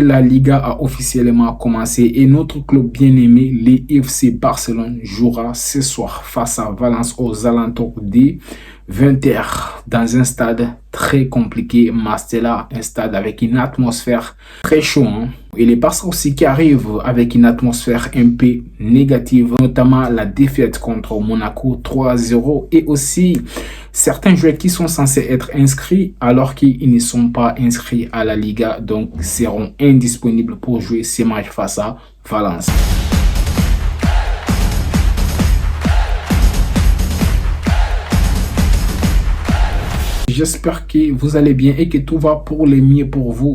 La Liga a officiellement commencé et notre club bien-aimé, les FC Barcelone, jouera ce soir face à Valence aux alentours des 20h dans un stade très compliqué, Mestalla, un stade avec une atmosphère très chaude. Et les Barça aussi qui arrivent avec une atmosphère un peu négative, notamment la défaite contre Monaco 3-0 et aussi certains joueurs qui sont censés être inscrits alors qu'ils ne sont pas inscrits à la Liga, donc seront indisponibles pour jouer ces matchs face à Valence. J'espère que vous allez bien et que tout va pour le mieux pour vous.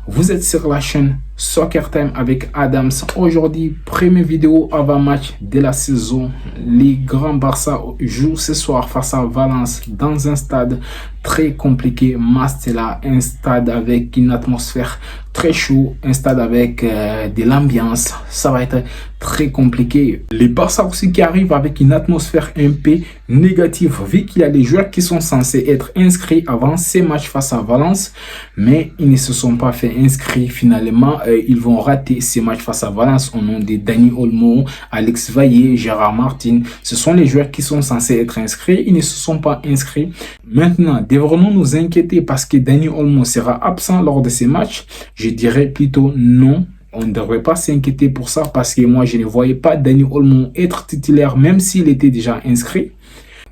Vous êtes sur la chaîne Soccer Time avec Adams. Aujourd'hui, première vidéo avant match de la saison. Les grands Barça jouent ce soir face à Valence dans un stade très compliqué, Mestalla, un stade avec une atmosphère très chaud, un stade avec de l'ambiance. Ça va être très compliqué. Les Barça aussi qui arrivent avec une atmosphère un peu négative, vu qu'il y a des joueurs qui sont censés être inscrits avant ces matchs face à Valence, mais ils ne se sont pas fait inscrire finalement. Ils vont rater ces matchs face à Valence au nom de Dani Olmo, Alex Valle, Gérard Martin. Ce sont les joueurs qui sont censés être inscrits. Ils ne se sont pas inscrits. Maintenant, devrons-nous nous inquiéter parce que Dani Olmo sera absent lors de ces matchs? Je dirais plutôt non. On ne devrait pas s'inquiéter pour ça parce que moi, je ne voyais pas Dani Olmo être titulaire même s'il était déjà inscrit.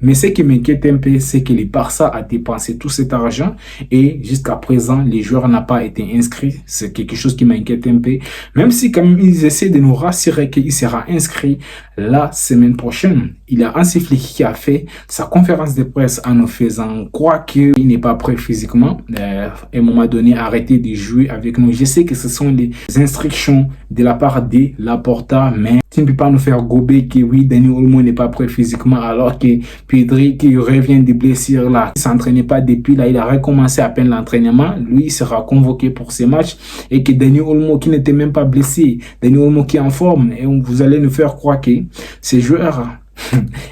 Mais ce qui m'inquiète un peu, c'est que les Barça a dépensé tout cet argent et jusqu'à présent, les joueurs n'ont pas été inscrits. C'est quelque chose qui m'inquiète un peu. Même si quand même ils essaient de nous rassurer qu'il sera inscrit la semaine prochaine. Il y a Hansi Flick qui a fait sa conférence de presse en nous faisant croire qu'il n'est pas prêt physiquement. À un moment donné, arrêtez de jouer avec nous. Je sais que ce sont les instructions de la part de Laporta, mais tu ne peux pas nous faire gober que oui, Dani Olmo n'est pas prêt physiquement alors que Pedri qui revient de blessure là, il ne s'entraînait pas depuis là, il a recommencé à peine l'entraînement. Lui, il sera convoqué pour ces matchs et que Dani Olmo qui n'était même pas blessé, Dani Olmo qui est en forme et vous allez nous faire croire que ces joueurs,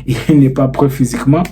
il n'est pas prêt physiquement.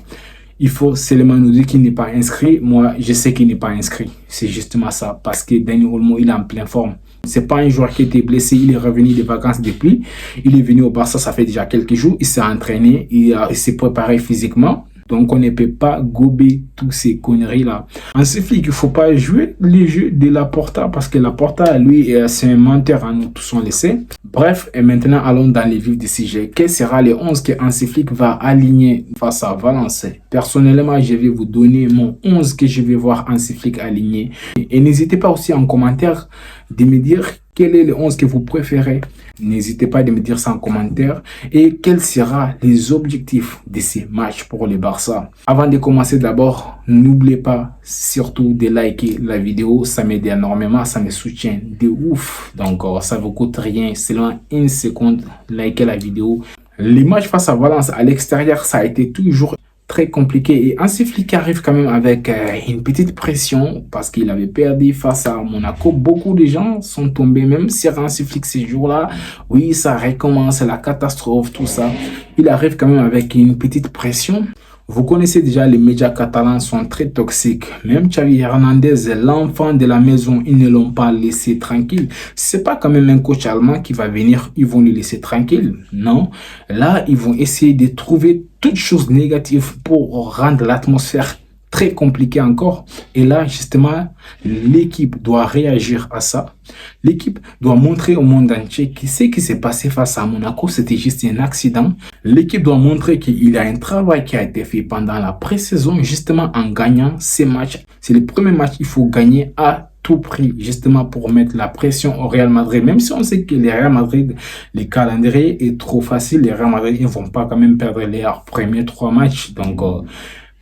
Il faut seulement nous dire qu'il n'est pas inscrit. Moi, je sais qu'il n'est pas inscrit. C'est justement ça. Parce que Dani Olmo, il est en pleine forme. C'est pas un joueur qui était blessé. Il est revenu des vacances depuis. Il est venu au Barça, ça fait déjà quelques jours. Il s'est entraîné. Il s'est préparé physiquement. Donc, on ne peut pas gober tous ces conneries-là. Ensuite, il ne faut pas jouer les jeux de Laporta parce que Laporta, lui, c'est un menteur, nous tous on le sait. Bref, et maintenant, allons dans les vifs du sujet. Quel sera les 11 que Hansi Flick va aligner face à Valence? Personnellement, je vais vous donner mon 11 que je vais voir Hansi Flick aligner. Et n'hésitez pas aussi en commentaire de me dire quel est le 11 que vous préférez. N'hésitez pas à me dire ça en commentaire. Et quels seront les objectifs de ces matchs pour le Barça. Avant de commencer d'abord, n'oubliez pas surtout de liker la vidéo. Ça m'aide énormément, ça me soutient de ouf. Donc ça ne vous coûte rien, seulement une seconde. Likez la vidéo. Les matchs face à Valence à l'extérieur, ça a été toujours très compliqué et Hansi Flick arrive quand même avec une petite pression parce qu'il avait perdu face à Monaco. Beaucoup de gens sont tombés même sur Hansi Flick ces jours-là. Oui, ça recommence, la catastrophe, tout ça. Il arrive quand même avec une petite pression. Vous connaissez déjà, les médias catalans sont très toxiques. Même Xavi Hernandez, l'enfant de la maison, ils ne l'ont pas laissé tranquille. C'est pas quand même un coach allemand qui va venir, ils vont le laisser tranquille. Non, là, ils vont essayer de trouver toutes choses négatives pour rendre l'atmosphère très compliquée encore. Et là, justement, l'équipe doit réagir à ça. L'équipe doit montrer au monde entier que ce qui s'est passé face à Monaco, c'était juste un accident. L'équipe doit montrer qu'il y a un travail qui a été fait pendant la pré-saison, justement en gagnant ces matchs. C'est le premier match qu'il faut gagner à tout prix, justement pour mettre la pression au Real Madrid. Même si on sait que les Real Madrid, le calendrier est trop facile, les Real Madrid ne vont pas quand même perdre leurs premiers 3 matchs. Donc,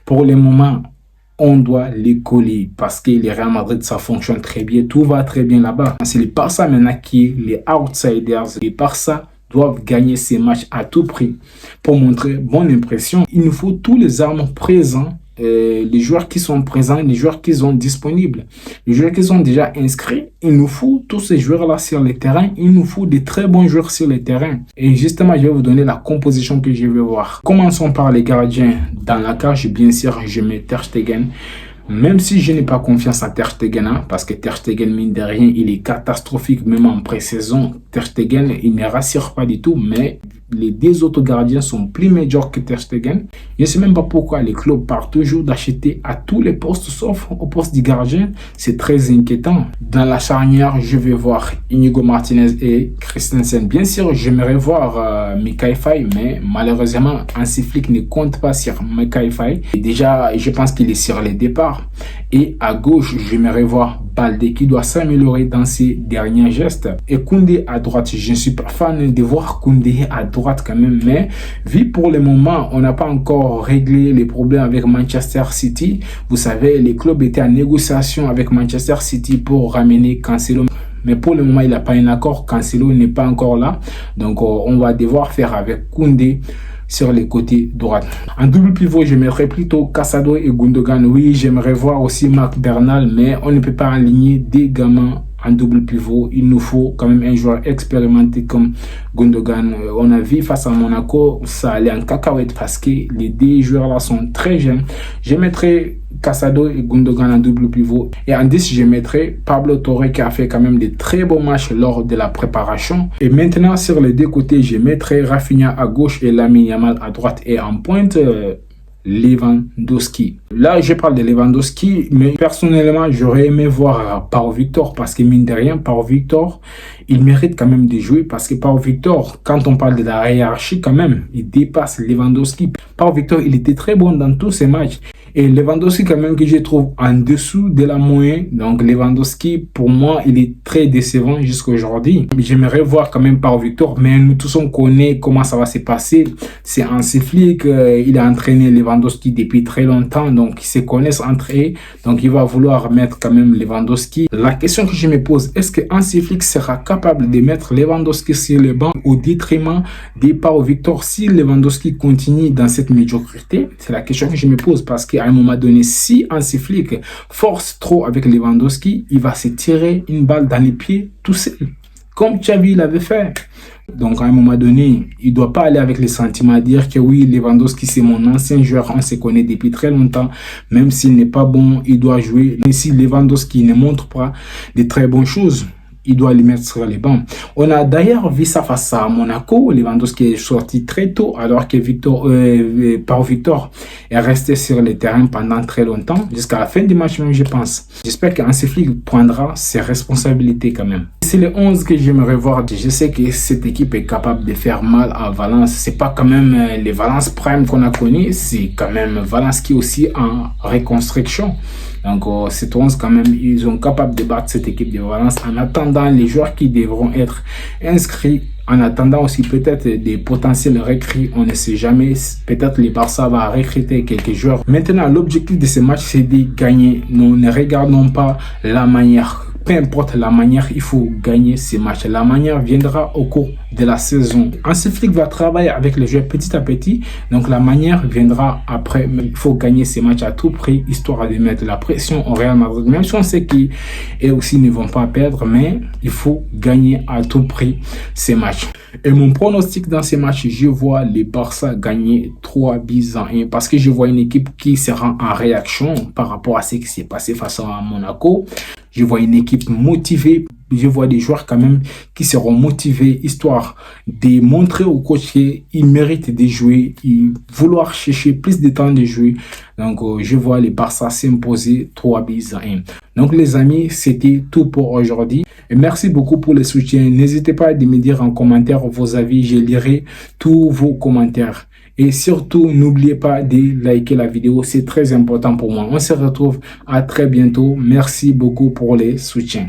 pour le moment, on doit les coller parce que les Real Madrid, ça fonctionne très bien. Tout va très bien là-bas. C'est les Barça maintenant qui est les outsiders. Les Barça doivent gagner ces matchs à tout prix pour montrer bonne impression. Il nous faut tous les armes présents. Les joueurs qui sont présents, les joueurs qui sont disponibles, les joueurs qui sont déjà inscrits. Il nous faut tous ces joueurs-là sur le terrain. Il nous faut des très bons joueurs sur le terrain. Et justement, je vais vous donner la composition que je vais voir. Commençons par les gardiens. Dans la cage, bien sûr, je mets Ter Stegen. Même si je n'ai pas confiance en Ter Stegen, hein, parce que Ter Stegen, mine de rien, il est catastrophique, même en pré-saison. Ter Stegen, il ne rassure pas du tout, mais les deux autres gardiens sont plus médiocres que Ter Stegen. Je ne sais même pas pourquoi les clubs partent toujours d'acheter à tous les postes, sauf au poste du gardien. C'est très inquiétant. Dans la charnière, je vais voir Inigo Martinez et Christensen. Bien sûr, j'aimerais voir Mickaël Faye, mais malheureusement, Hansi Flick ne compte pas sur Mickaël Faye. Et déjà, je pense qu'il est sur les départs. Et à gauche, j'aimerais voir Baldé qui doit s'améliorer dans ses derniers gestes. Et Koundé à droite, je ne suis pas fan de voir Koundé à droite quand même. Mais vu pour le moment, on n'a pas encore réglé les problèmes avec Manchester City. Vous savez, les clubs étaient en négociation avec Manchester City pour ramener Cancelo. Mais pour le moment, il n'a pas un accord. Cancelo n'est pas encore là. Donc, on va devoir faire avec Koundé sur les côtés droits. En double pivot, je mettrais plutôt Casado et Gundogan. Oui, j'aimerais voir aussi Marc Bernal, mais on ne peut pas aligner des gamins en double pivot. Il nous faut quand même un joueur expérimenté comme Gundogan. On a vu face à Monaco, ça allait en cacahuète parce que les deux joueurs là sont très jeunes. Je mettrais Casado et Gundogan en double pivot. Et en 10, je mettrais Pablo Torre qui a fait quand même de très bons matchs lors de la préparation. Et maintenant, sur les deux côtés, je mettrais Rafinha à gauche et Lamine Yamal à droite. Et en pointe, Lewandowski. Là, je parle de Lewandowski, mais personnellement, j'aurais aimé voir Pau Victor parce que mine de rien, Pau Victor, il mérite quand même de jouer parce que Pau Victor, quand on parle de la hiérarchie quand même, il dépasse Lewandowski. Pau Victor, il était très bon dans tous ses matchs. Et Lewandowski quand même que je trouve en dessous de la moyenne. Donc Lewandowski, pour moi, il est très décevant jusqu'à aujourd'hui. J'aimerais voir quand même Pau Victor, mais nous tous on connaît comment ça va se passer. C'est Hansi Flick, il a entraîné Lewandowski depuis très longtemps, donc ils se connaissent entre eux. Donc il va vouloir mettre quand même Lewandowski. La question que je me pose, est-ce que Hansi Flick sera capable de mettre Lewandowski sur le banc au détriment de Pau Victor si Lewandowski continue dans cette médiocrité? C'est la question que je me pose parce que à un moment donné, si Hansi Flick force trop avec Lewandowski, il va se tirer une balle dans les pieds tout seul, comme Xavi l'avait fait. Donc à un moment donné, il ne doit pas aller avec les sentiments à dire que oui, Lewandowski c'est mon ancien joueur, on se connaît depuis très longtemps, même s'il n'est pas bon, il doit jouer. Mais si Lewandowski ne montre pas de très bonnes choses, il doit les mettre sur les bancs. On a d'ailleurs vu ça face à Monaco. Lewandowski est sorti très tôt alors que Pau Victor est resté sur le terrain pendant très longtemps, jusqu'à la fin du match même, je pense. J'espère qu'Hansi Flick prendra ses responsabilités quand même. C'est le 11 que j'aimerais voir. Je sais que cette équipe est capable de faire mal à Valence. C'est pas quand même les Valence Prime qu'on a connu, c'est quand même Valence qui est aussi en reconstruction. Donc, cette 11 quand même, ils sont capables de battre cette équipe de Valence en attendant les joueurs qui devront être inscrits. En attendant aussi peut-être des potentiels recrues, on ne sait jamais, peut-être le Barça va recruter quelques joueurs. Maintenant, l'objectif de ce match, c'est de gagner. Nous ne regardons pas la manière. Peu importe la manière, il faut gagner ces matchs. La manière viendra au cours de la saison. Hansi Flick va travailler avec les joueurs petit à petit. Donc la manière viendra après. Mais il faut gagner ces matchs à tout prix, histoire de mettre la pression au Real Madrid. Même si on sait qu'ils aussi ne vont pas perdre, mais il faut gagner à tout prix ces matchs. Et mon pronostic dans ces matchs, je vois les Barça gagner 3-1 parce que je vois une équipe qui sera en réaction par rapport à ce qui s'est passé face à Monaco. Je vois une équipe motivée. Je vois des joueurs quand même qui seront motivés, histoire de montrer au coach qu'ils méritent de jouer, ils vouloir chercher plus de temps de jouer. Donc, je vois les Barça s'imposer 3-1. Donc, les amis, c'était tout pour aujourd'hui. Et merci beaucoup pour le soutien. N'hésitez pas à me dire en commentaire vos avis. Je lirai tous vos commentaires. Et surtout, n'oubliez pas de liker la vidéo. C'est très important pour moi. On se retrouve à très bientôt. Merci beaucoup pour les soutiens.